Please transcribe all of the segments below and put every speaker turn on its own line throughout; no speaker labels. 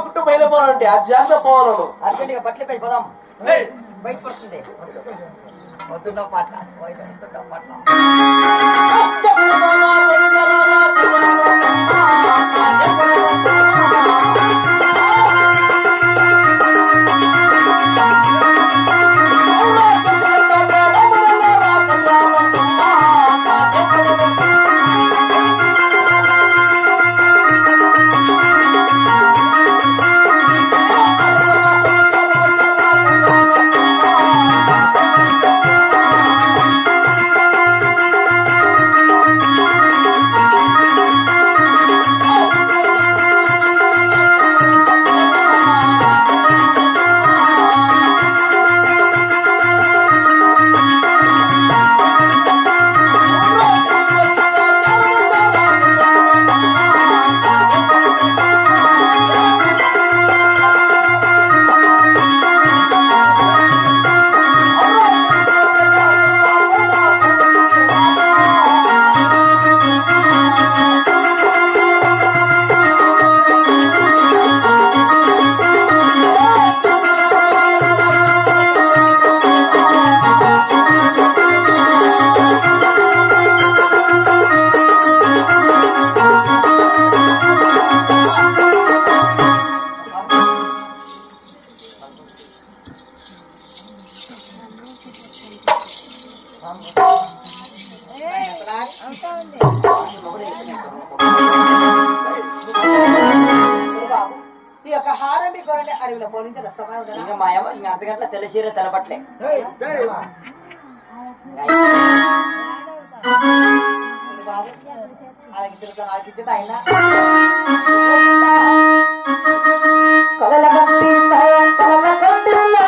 పుట్టు బయలుపోవాలంటే urgent పోవాలను
urgent గా బట్టలు పై పోదాం బయట పడుతుంది పొద్దున్న పాట అర్ధగంటల తెల్లచీర తెలపట్లే బాబు అలాగే తిరుగుతాను ఆగిచ్చేట ఆయన కలల గంటి కలల గంటిలో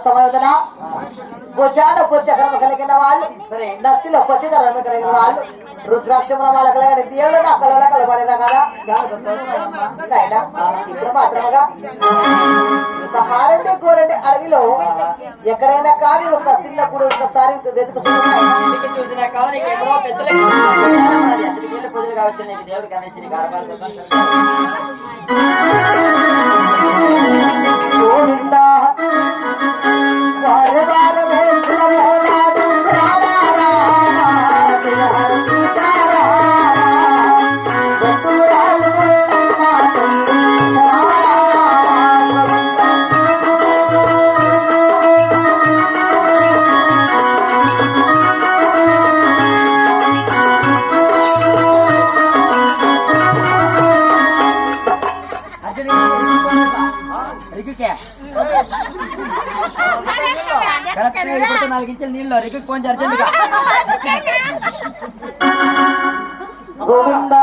సమయోదన భుజాన భుజ కర్మ కలిగిన వాళ్ళు నత్తిలో పొచ్చి ధర్మ కలిగిన వాళ్ళు రుద్రాక్షముల వాళ్ళ కలిగిన దేవుడు నా కళలో కలబడినా కదా చాలా సంతోషం ఇప్పుడు మాత్రముగా ఒక హారండి గోరండి అడవిలో ఎక్కడైనా కానీ ఒక చిన్న గుడి ఒకసారి చూసినా కానీ ఎక్కడో పెద్దలు పూజలు కావచ్చు నీకు దేవుడు గమనించి గోవిందా కరెక్ట్ 4 ఇంచుల నీళ్ళు రిక్కి కొంచెం అర్జెంటుగా గోవిందా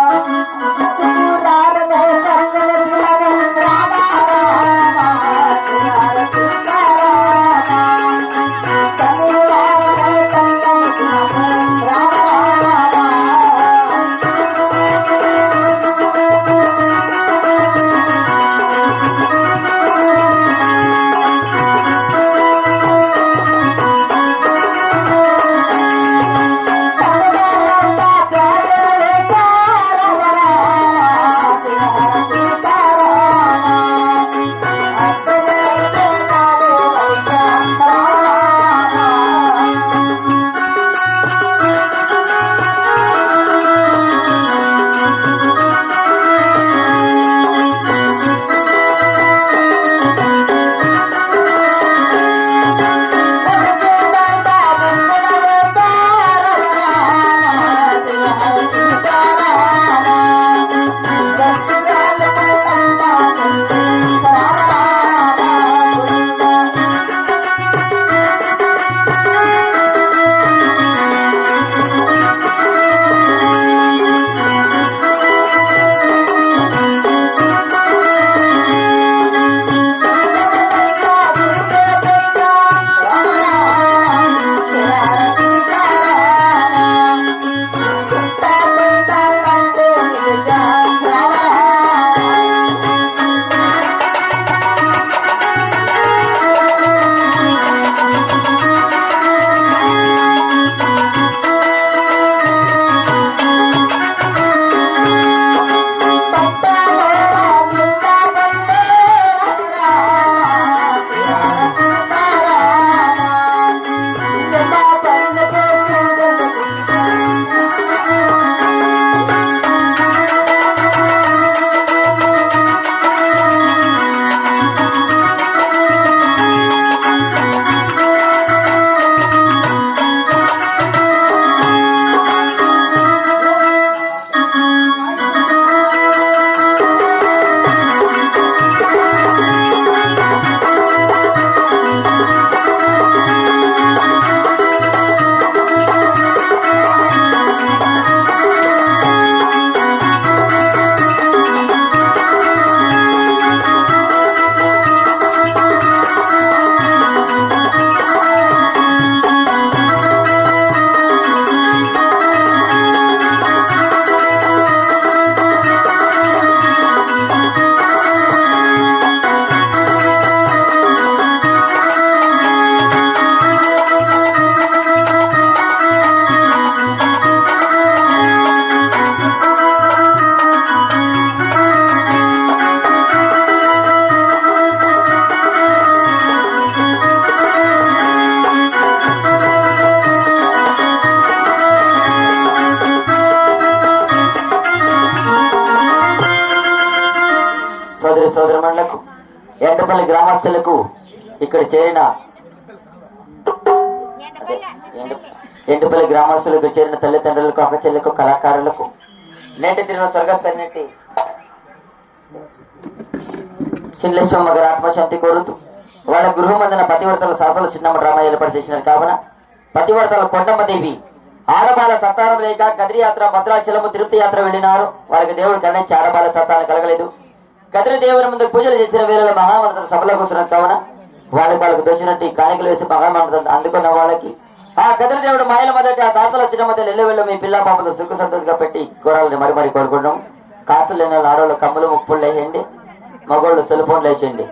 అభిమానులకు ఎండపల్లి గ్రామస్తులకు ఇక్కడ చేరిన ఎండుపల్లి గ్రామస్తులకు చేరిన తల్లిదండ్రులకు అక్కచెల్లకు కళాకారులకు నేటి తిరిగిన స్వర్గస్థాయి శిల్లేశ్వమ్మ గారి ఆత్మశాంతి కోరుతూ వాళ్ళ గృహమందిన పతివర్తల సరఫల చిన్నమ్మ డ్రామా ఏర్పాటు చేసినారు కావున పతివర్తల కొండమ్మదేవి ఆడబాల సంతానం లేక కదిరి యాత్ర భద్రాచలము తిరుపతి యాత్ర వెళ్ళినారు. వారికి దేవుడు కరుణించి ఆడబాల సంతానం కలగలేదు. కదిరి దేవుని ముందు పూజలు చేసిన వేళలో మహామంత్ర సభలో కూర్చున్నది కావున వాళ్ళకు దోచినట్టు కాணிకలు వేసి మహామంత్రం అందుకున్న వాళ్ళకి ఆ కదిరి దేవుడు మాయల మొదటి ఆ తాతల చిన్నమతలు ఎల్లవెళ్ళు మీ పిల్ల పాపతో సుఖ సంతోషంగా పెట్టి కూరల్ని మరి కోరుకుంటాం. కాసులు లేని వాళ్ళు ఆడవాళ్ళు కమ్ములు ముప్పులు వేసేయండి, మగోళ్ళు సెల్ ఫోన్లు వేసేయండి.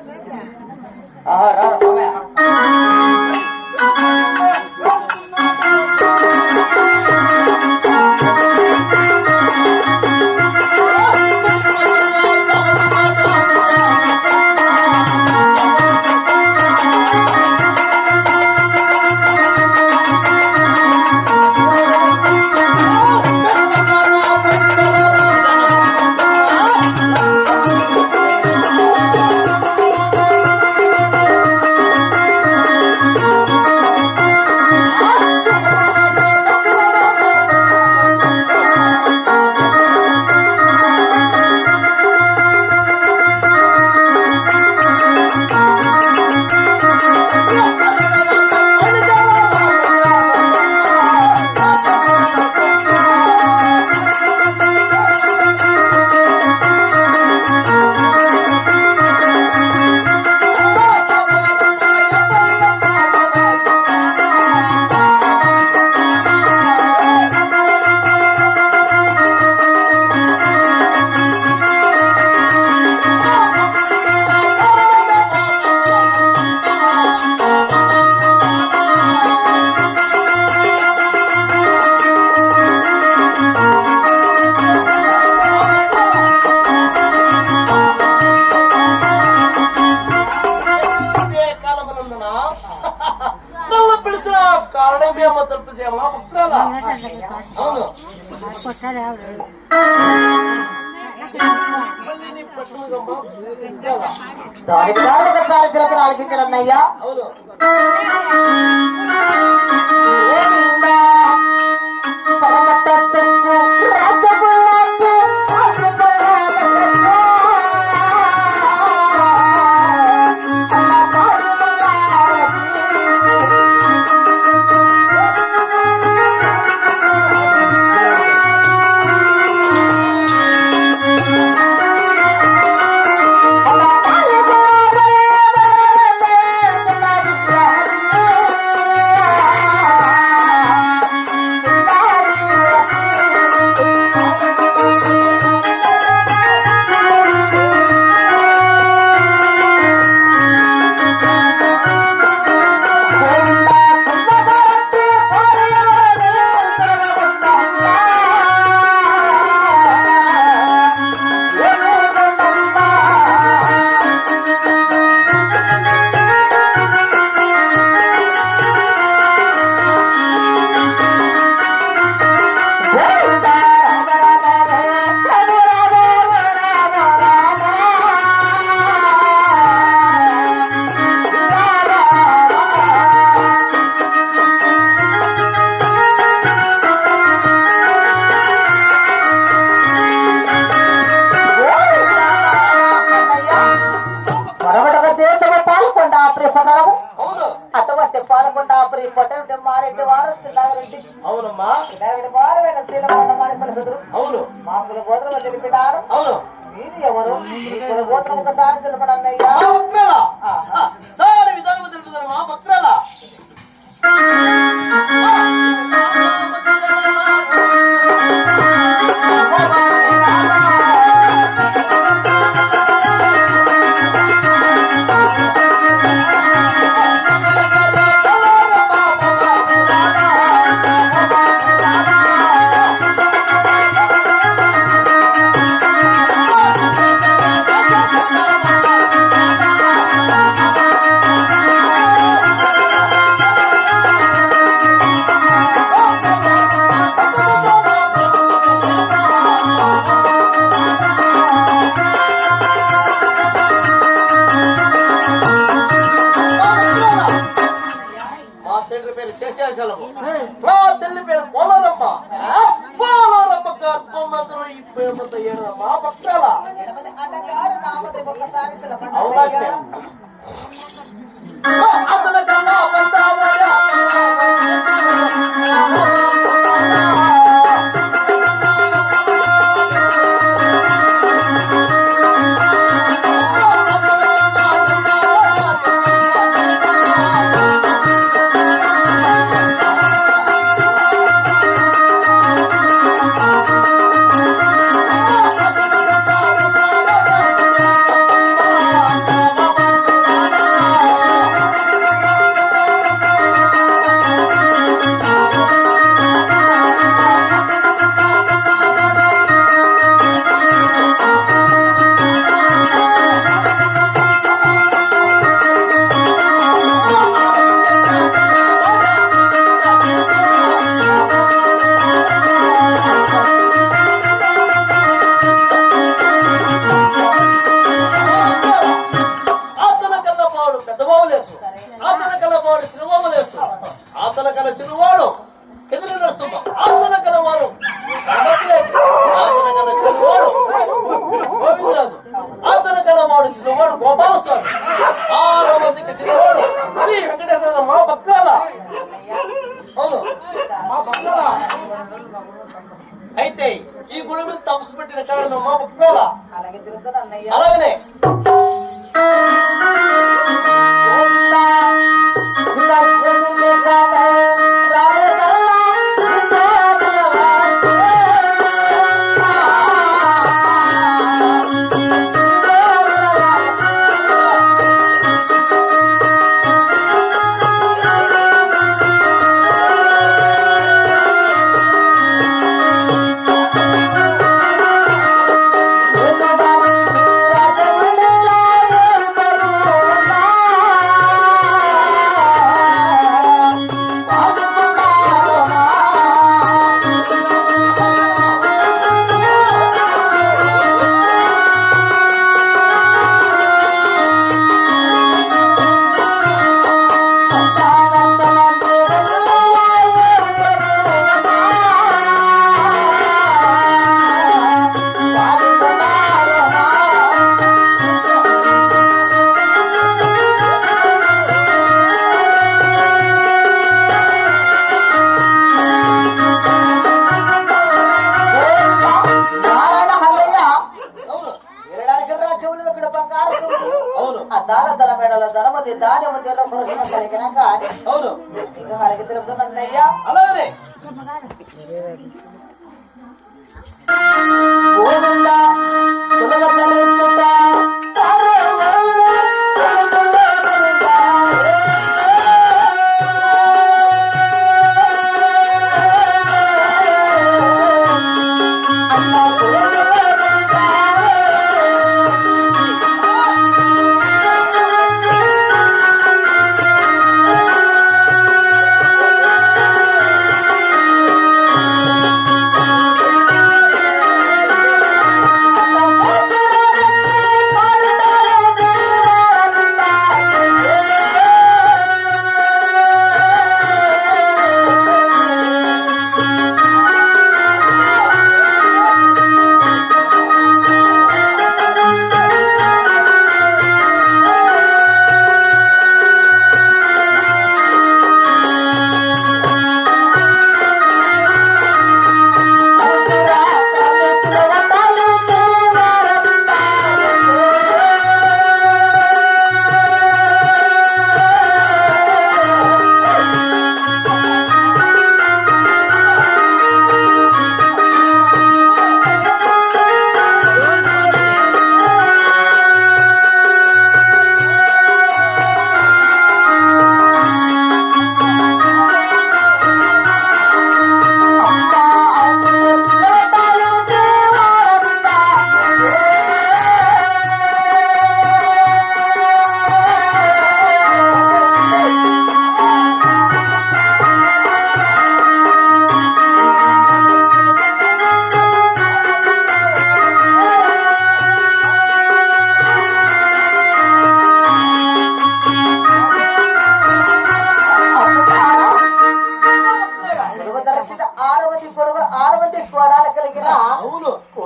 అవును
దానికి ఒకసారి తిరగ ఆలోచించడన్నయ్యా.
అవును
అటువంటి పాలకొండ పట్టణ మారెడ్డి వారు సిద్ధారెడ్డి
అవునమ్మా
వారమైన శీలకొండ మారి కుదురు
అవును
మా కుల గోత్రం తెలిపినారు.
అవును
మీరు ఎవరు? మీ కుల గోత్రం ఒకసారి తెలపడన్నయ్యా.
విధానం తెలుపుతారమ్మా భక్తుల ఇప్పుడు ఏడదమ్మా పక్కల
ఎడమది అన్నగారు నామది ఒక్కసారి
అవునా అతని కన్నా పెద్ద చిన్నవాడు ఎదురు నడుస్తున్నా ఆతన కల వారు ఆతన కల చిన్నవాడు గోవిందరాజు ఆతన కల వాడు చిన్నవాడు గోపాలస్వామి ఆరవతికి చిన్నవాడు శ్రీ వెంకటేశ్వర మా పక్కల అవును మా పక్కల అయితే ఈ గుడి మీద తపస్సు పెట్టిన కారణం మా పక్కల
అలాగే తిరుగుతుంది అన్నయ్య
అలాగనే
దాల మేడలో ధనమతి దాని కలిగిన కానీ
అవును
ఇంకా హరికి తెలుపుతున్నయ్యా
అలాగే
గోవిందా కులవతలించుట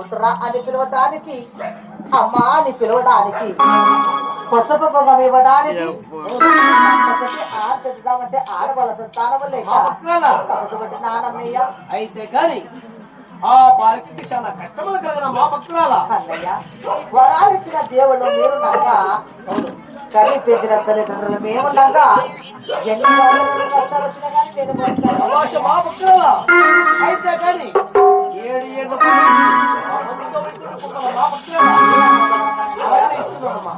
పుత్ర అని పిలవటానికి, అమ్మ అని పిలవడానికి, పసుపు కుంకుమ ఇవ్వడానికి, ఆడబెట్టుదామంటే ఆడవాళ్ళ సంతానం లేక
మా భక్తురాలా
కాబట్టి నానన్నయ్య
అయితే గాని ఆ బాలికకి చాలా కష్టములు కలిగిన మా భక్తురాలా
అన్నయ్య వరాలిచ్చిన దేవుళ్ళు మీరున్నాక, కర్రీ పెంచిన తల్లిదండ్రులు మేమున్నాక, ఎన్ని బాధలు కష్టాలు వచ్చినా కానీ నేను
తమాష మా భక్తురాలా అయితే గాని 7 ఏళ్ళ మా భక్తురాలా అలాగే ఇస్తున్నానమ్మా.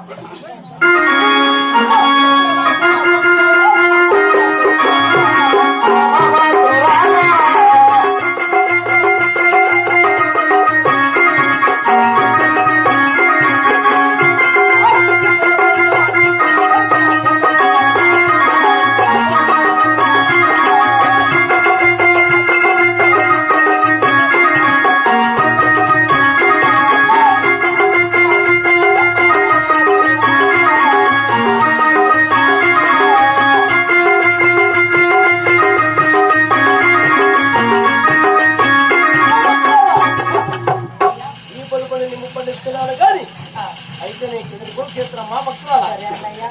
అయితే నేను కింద కూడా చేస్తున్నా మా భక్తురాలా
అన్నయ్య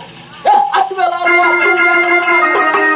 అటు వెళ్ళాలి
అన్నయ్య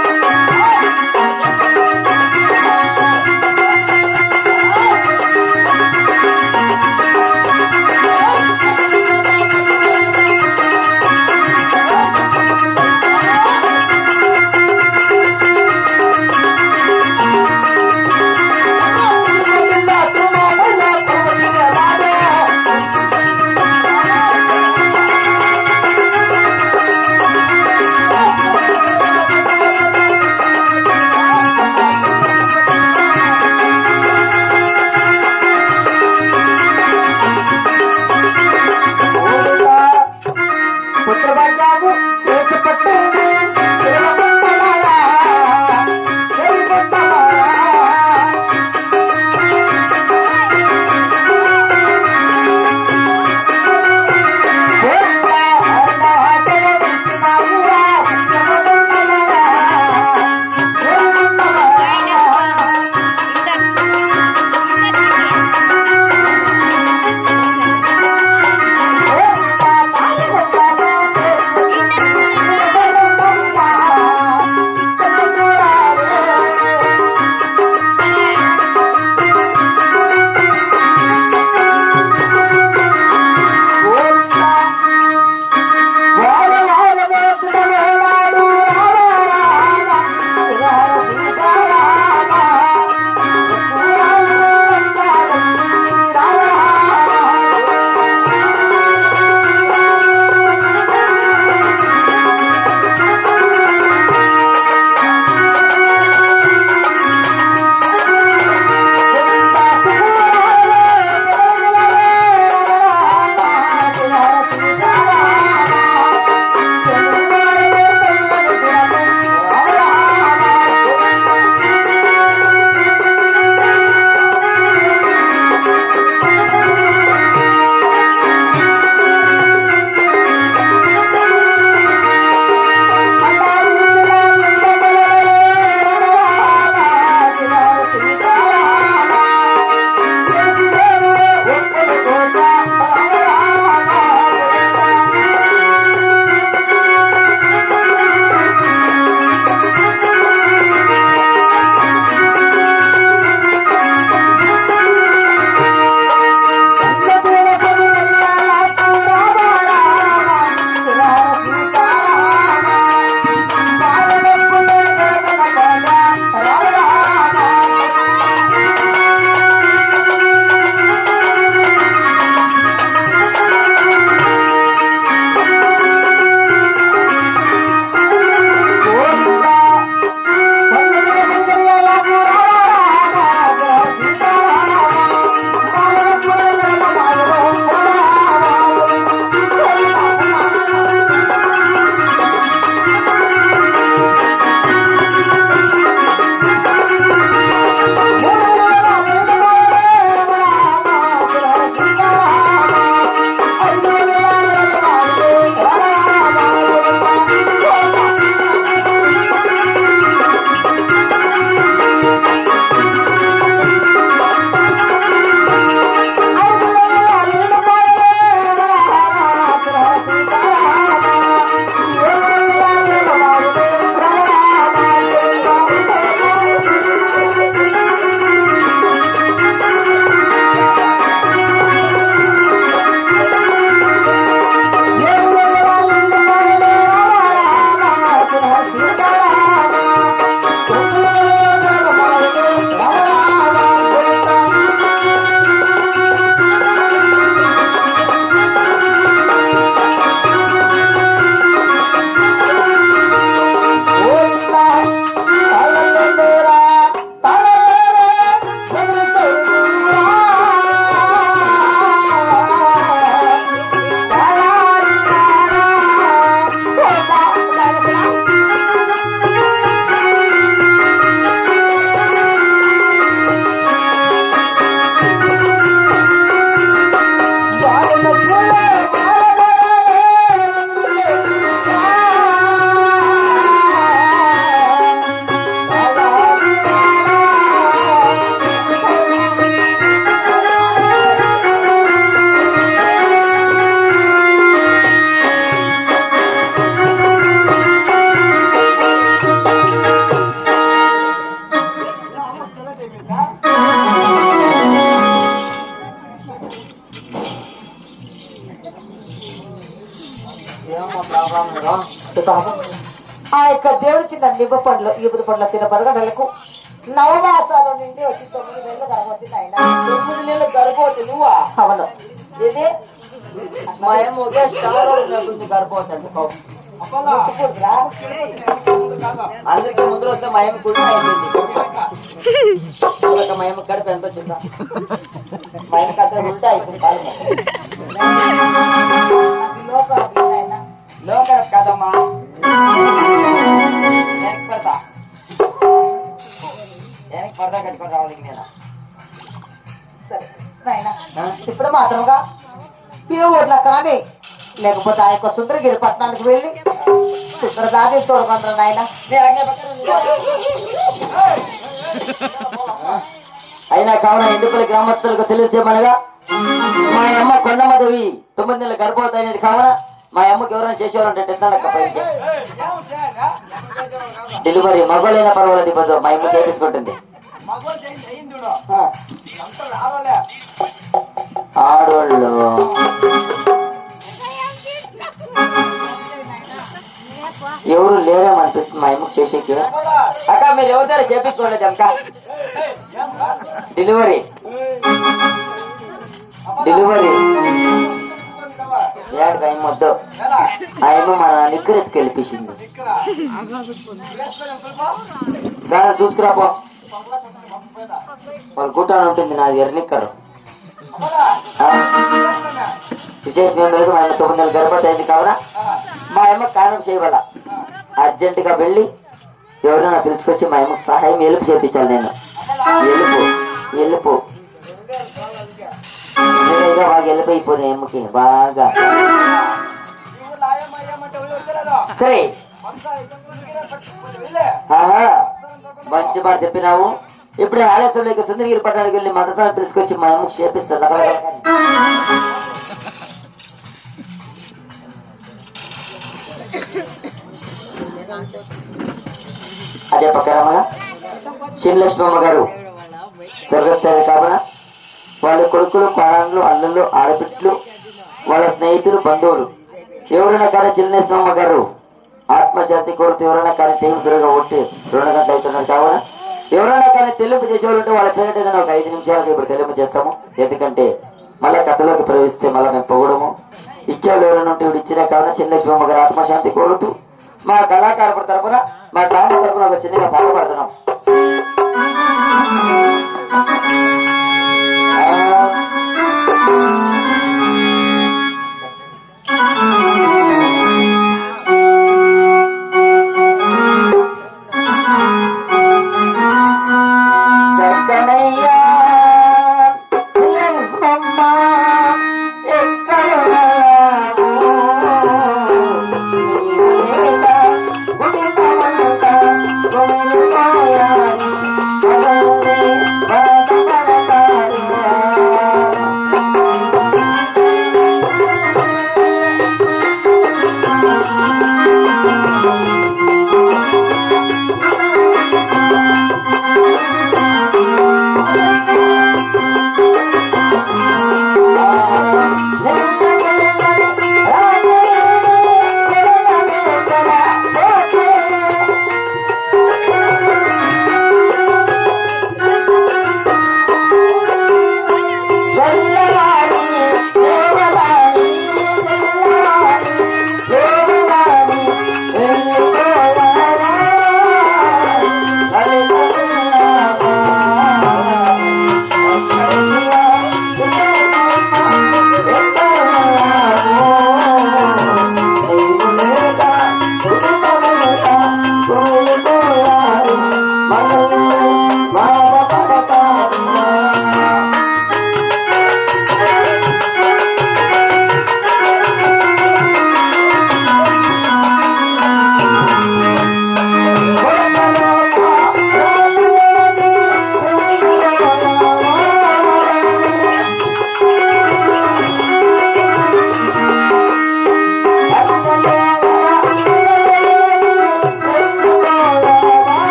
ఏమో ప్రాబ్లం
ఆ యొక్క దేవుడి చిన్న నిబ్బ పండ్లు ఈబుది పండ్ల తిన బతకడలకు నవమాసాలు నుండి వచ్చి 9 నెలలు గర్భవతి ఆయన
9 నెలలు గర్భవతి నువ్వా?
అవును
ఇది మా ఏమో ఒకే స్టార్ ఉన్నట్టుంది గర్భవతి అంటే
ముట్టుకూడదురా?
అందరికీ ముందు వస్తే మా ఏమి కూడా అయిపోయింది. మా ఏమి కడుపు ఎంతో చూద్దాం. మా ఏమికి అక్కడ ఉల్టా అయిపోయింది కాదు.
అది లోపల నాయన.
లోకడ కదమ్మా వెనక్కి పడతా కట్టుకొని రావాలి నేను.
సరే నాయన ఇప్పుడు మాత్రముగా ఏ ఊర్లో కానీ లేకపోతే ఆ యొక్క సుందరగిరి పట్టణానికి వెళ్ళి సుందర దాది తోడుకుంటారు నాయన.
అయినా కావున ఎండుపల్లి గ్రామస్తులకు తెలిసేమనగా మా అమ్మ కొండమ్మదేవి 9 నెలల గర్భవతి అనేది కావున మా అమ్మకి ఎవరైనా చేసేవారంటే టెంతనక్క పైకి డెలివరీ మగవాళ్ళైనా పర్వాలేదు ఇవ్వదు మా అమ్మ చేపించుకుంటుంది. ఆడోళ్ళు ఎవరు లేరేమనిపిస్తుంది మా అమ్మకి చేసేకి. అక్క మీరు ఎవరి దగ్గర చేపించుకోలేదు అక్క డెలివరీ ఏడుగా అమ్మ వద్దు ఆ అమ్మ మన నిక్కరెత్తుకు వెళ్ళిపించింది. దాన్ని చూసుకురాపో వాళ్ళ గుట్టాను ఉంటుంది నాది ఎర్నిక్కరు విశేషం ఏం లేదు. మా అమ్మ 9 నెలల గర్భవతి అయింది కావున మా అమ్మ కారణం చేయవల అర్జెంట్ గా వెళ్ళి ఎవరైనా పిలుచుకొచ్చి మా అమ్మకు సహాయం ఎలుపు చేయించాలి. నేను ఎలుపు బాగా వెళ్ళిపోయిపోయింది అమ్మకి బాగా. సరే మంచి మాట చెప్పినావు. ఇప్పుడే ఆలస్యం లేక సుందరగిరి పట్టణానికి వెళ్ళి మతసాన్ని పిలుచుకొచ్చి మా అమ్మకి చేపిస్తాను. అదే పక్కన శ్రీలక్ష్మమ్మ గారు స్వర్గస్థాయి కావున వాళ్ళ కొడుకులు కోడళ్ళు అల్లుళ్ళు ఆడపిట్లు వాళ్ళ స్నేహితులు బంధువులు ఎవరైనా కానీ చిన్నస్వామి గారు ఆత్మశాంతి కోరుతూ ఎవరైనా కానీ టైం సులువుగా ఒట్టి 2 గంటలు అవుతున్నారు కావున ఎవరైనా కానీ తెలుపు చేసేవాళ్ళంటే వాళ్ళ పేరెంట్ ఏదైనా ఒక 5 నిమిషాలకు ఇప్పుడు తెలుపు చేస్తాము. ఎందుకంటే మళ్ళా కథలోకి ప్రవేశిస్తే మళ్ళీ మేము పొగడము. ఇచ్చేవాళ్ళు ఎవరైనా ఉంటే ఇప్పుడు ఇచ్చినా కావున చిన్నస్వామి గారు ఆత్మశాంతి కోరుతూ మా కళాకారుల తరఫున మా డ్రామా తరఫున ఒక చిన్నగా పాల్పడుతున్నాం.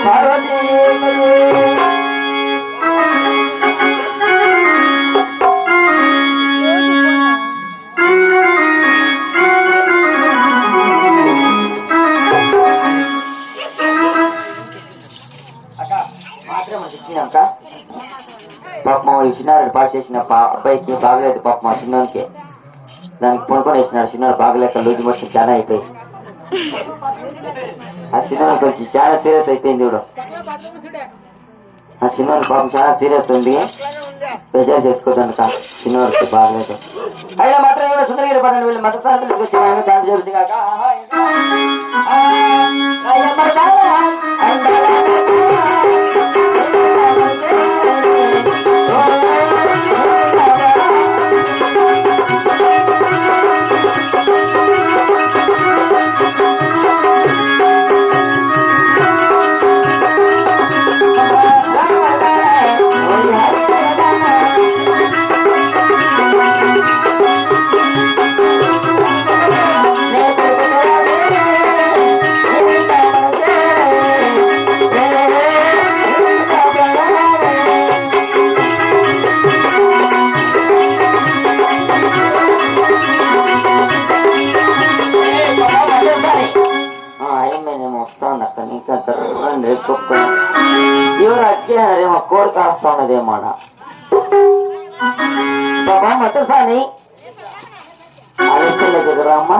పార్వతీ ఇచ్చినాక పాప మా చిన్నారెడ్డి పాటు చేసిన అబ్బాయికి బాగలేదు పాప మా చిన్నోనికి దానికి పొనుకొని వేసినాడు చిన్నాడు బాగలేక లూజు మోషన్ చాలా అయిపోయింది ఆ చిన్న కొంచెం చాలా సీరియస్ అయిపోయింది ఇప్పుడు ఆ చిన్నోని పాపం చాలా సీరియస్ ఉంది బెజార్ చేసుకోదంట చిన్నవాడికి బాగలేదు అయినా మాత్రం కూడా సుందరగిరి పట్టణం వీళ్ళు మద్దతు తీసుకొచ్చి మేము దాంట్లో చెబుతుంది కాక ಇವರು ಅಕ್ಕಿ ಹೇಳಮ್ಮ ಕೋಡ್ ಕಾಸ್ತಾ ఉన్నదేమోన బాబా మతసాని ఆలస్యం దగ్గర అమ్మ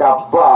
డబ్బా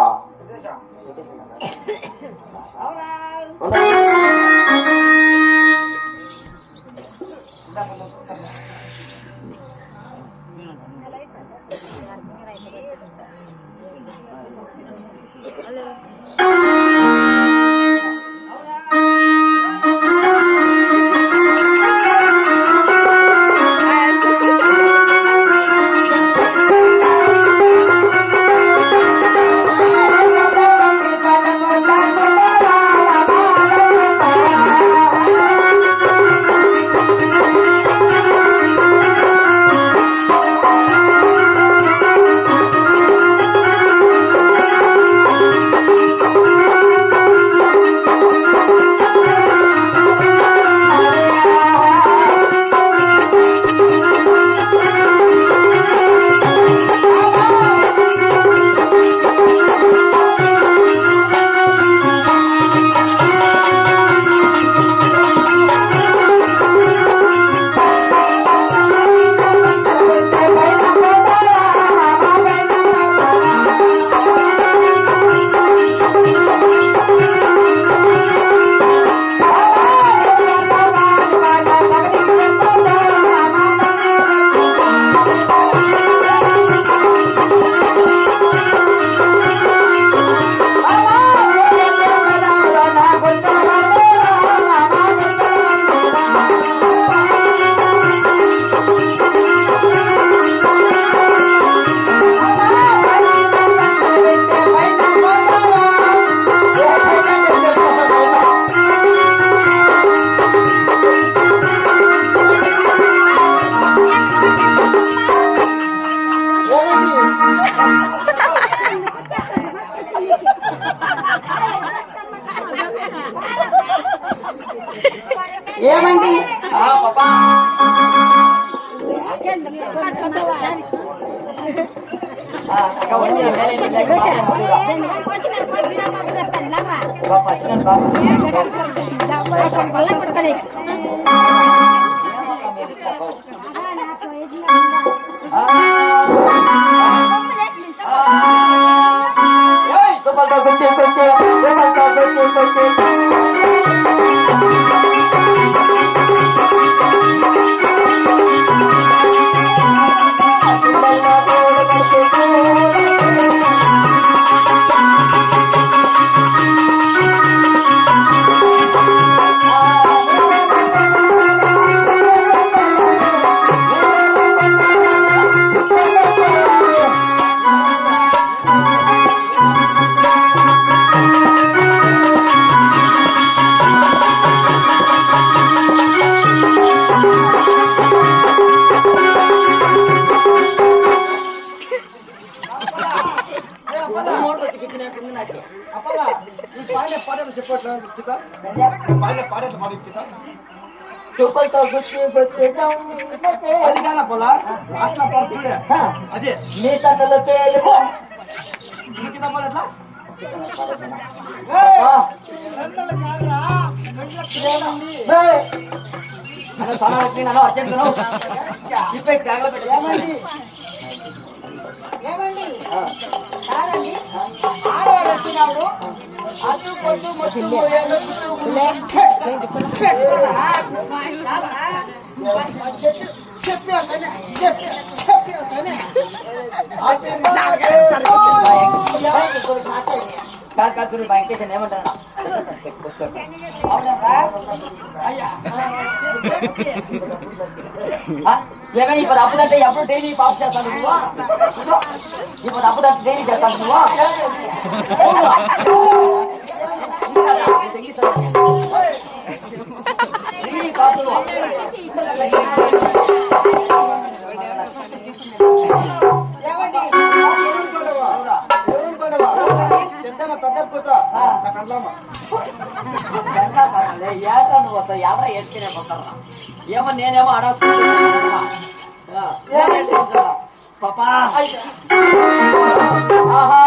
ఏమండి
అదే
నీ తనలో పేరు
ఏమండి కాదండి ఆడవాడు వచ్చినప్పుడు అటు పొద్దు మొత్తం చెప్పి
కాదు వెంకటేశ్వర ఏమంటారా ఏమైనా ఇప్పుడు అప్పుడంటే ఎప్పుడు డైలీ పాప్ చేస్తాను నువ్వా ఇప్పుడు అప్పుడంటే డైలీ చేస్తాను నువ్వా డైలీ పాపు ఏట్రా నువ్వు వస్తా ఎవరా ఏడ్చుకునే పోతారా ఏమో నేనేమో అడగ పాపా ఆహా